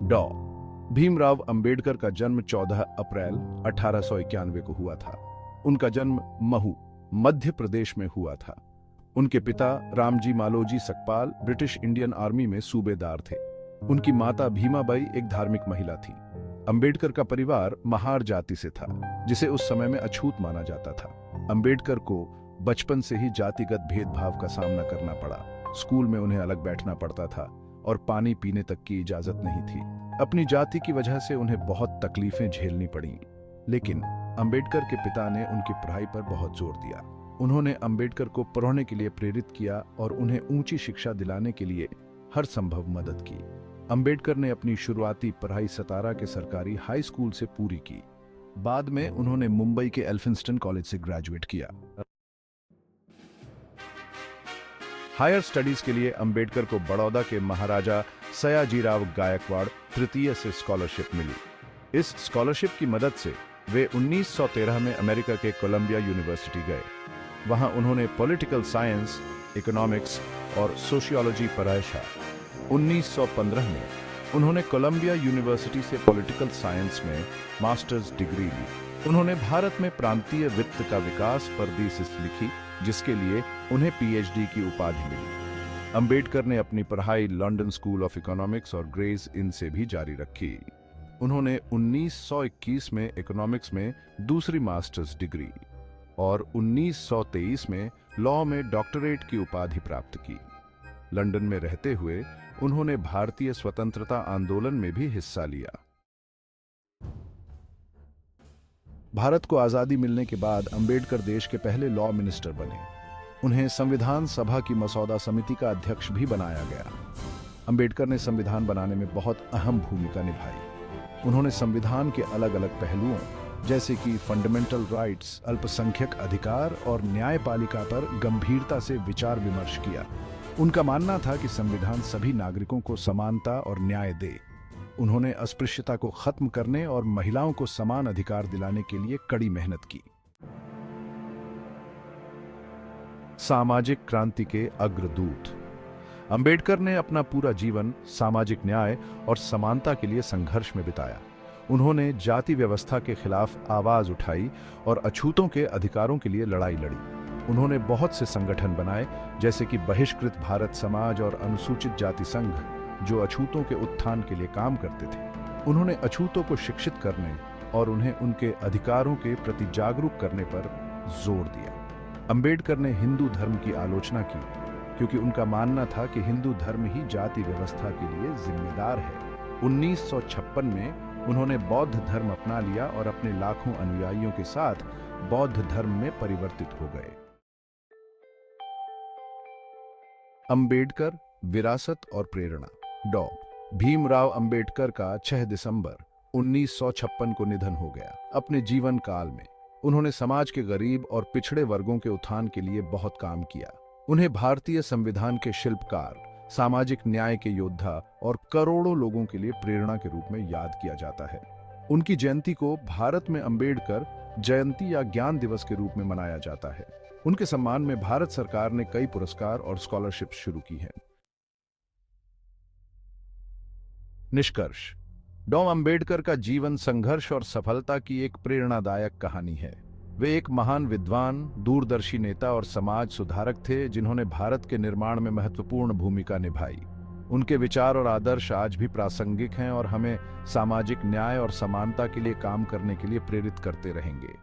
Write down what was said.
डॉ भीमराव अंबेडकर का जन्म 14 अप्रैल 1891 को हुआ था। उनका जन्म महू, मध्य प्रदेश में हुआ था। उनके पिता Ramji Maloji Sakpal British Indian army में सूबेदार थे। उनकी माता भीमाबाई एक धार्मिक महिला थी। अंबेडकर का परिवार महार जाति से था, जिसे उस समय में अछूत माना जाता था। अंबेडकर को बचपन से ही जातिगत भेदभाव का सामना करना पड़ा। स्कूल में उन्हें अलग बैठना पड़ता था और पानी पीने तक की इजाजत नहीं थी। अपनी जाति की वजह से उन्हें बहुत तकलीफें झेलनी पड़ी, लेकिन अंबेडकर के पिता ने उनकी पढ़ाई पर बहुत जोर दिया। उन्होंने अंबेडकर को पढ़ने के लिए प्रेरित किया और उन्हें ऊंची शिक्षा दिलाने के लिए हर संभव मदद की। अंबेडकर ने अपनी शुरुआती पढ़ाई सतारा के सरकारी हाई स्कूल से पूरी की। बाद में उन्होंने मुंबई के एल्फिंस्टन कॉलेज से ग्रेजुएट किया। हायर स्टडीज के लिए अंबेडकर को बड़ौदा के महाराजा सयाजीराव गायकवाड़ तृतीय से स्कॉलरशिप मिली। इस स्कॉलरशिप की मदद से वे 1913 में अमेरिका के कोलंबिया यूनिवर्सिटी गए। वहां उन्होंने पॉलिटिकल साइंस, इकोनॉमिक्स और सोशियोलॉजी पढ़ा। 1915 में उन्होंने कोलंबिया यूनिवर्सिटी से पॉलिटिकल साइंस में मास्टर्स डिग्री ली। उन्होंने भारत में प्रांतीय वित्त का विकास पर थीसिस लिखी, जिसके लिए उन्हें पीएचडी की उपाधि मिली। अंबेडकर ने अपनी पढ़ाई लंदन स्कूल ऑफ इकोनॉमिक्स और ग्रेज इन से भी जारी रखी। उन्होंने 1921 में इकोनॉमिक्स में दूसरी मास्टर्स डिग्री और 1923 में लॉ में डॉक्टरेट की उपाधि प्राप्त की। लंदन में रहते हुए उन्होंने भारतीय स्वतंत्रता आंदोलन में भी हिस्सा लिया। भारत को आजादी मिलने के बाद अंबेडकर देश के पहले लॉ मिनिस्टर बने। उन्हें संविधान सभा की मसौदा समिति का अध्यक्ष भी बनाया गया। अंबेडकर ने संविधान बनाने में बहुत अहम भूमिका निभाई। उन्होंने संविधान के अलग अलग पहलुओं जैसे कि फंडामेंटल राइट्स, अल्पसंख्यक अधिकार और न्यायपालिका पर गंभीरता से विचार विमर्श किया। उनका मानना था कि संविधान सभी नागरिकों को समानता और न्याय दे। उन्होंने अस्पृश्यता को खत्म करने और महिलाओं को समान अधिकार दिलाने के लिए कड़ी मेहनत की। सामाजिक क्रांति के अग्रदूत अंबेडकर ने अपना पूरा जीवन सामाजिक न्याय और समानता के लिए संघर्ष में बिताया। उन्होंने जाति व्यवस्था के खिलाफ आवाज उठाई और अछूतों के अधिकारों के लिए लड़ाई लड़ी। उन्होंने बहुत से संगठन बनाए, जैसे कि बहिष्कृत भारत समाज और अनुसूचित जाति संघ, जो अछूतों के उत्थान के लिए काम करते थे। उन्होंने अछूतों को शिक्षित करने और उन्हें उनके अधिकारों के प्रति जागरूक करने पर जोर दिया। अंबेडकर ने हिंदू धर्म की आलोचना की, क्योंकि उनका मानना था कि हिंदू धर्म ही जाति व्यवस्था के लिए जिम्मेदार है। 1956 में उन्होंने बौद्ध धर्म अपना लिया और अपने लाखों अनुयायियों के साथ बौद्ध धर्म में परिवर्तित हो गए। अंबेडकर, विरासत और प्रेरणा। डॉ भीमराव अंबेडकर का 6 दिसंबर 1956 को निधन हो गया। अपने जीवन काल में उन्होंने समाज के गरीब और पिछड़े वर्गों के उत्थान के लिए बहुत काम किया। उन्हें भारतीय संविधान के शिल्पकार, सामाजिक न्याय के योद्धा और करोड़ों लोगों के लिए प्रेरणा के रूप में याद किया जाता है। उनकी जयंती को भारत में अंबेडकर जयंती या ज्ञान दिवस के रूप में मनाया जाता है। उनके सम्मान में भारत सरकार ने कई पुरस्कार और स्कॉलरशिप शुरू की हैं। निष्कर्ष: डॉ अंबेडकर का जीवन संघर्ष और सफलता की एक प्रेरणादायक कहानी है। वे एक महान विद्वान, दूरदर्शी नेता और समाज सुधारक थे, जिन्होंने भारत के निर्माण में महत्वपूर्ण भूमिका निभाई। उनके विचार और आदर्श आज भी प्रासंगिक हैं और हमें सामाजिक न्याय और समानता के लिए काम करने के लिए प्रेरित करते रहेंगे।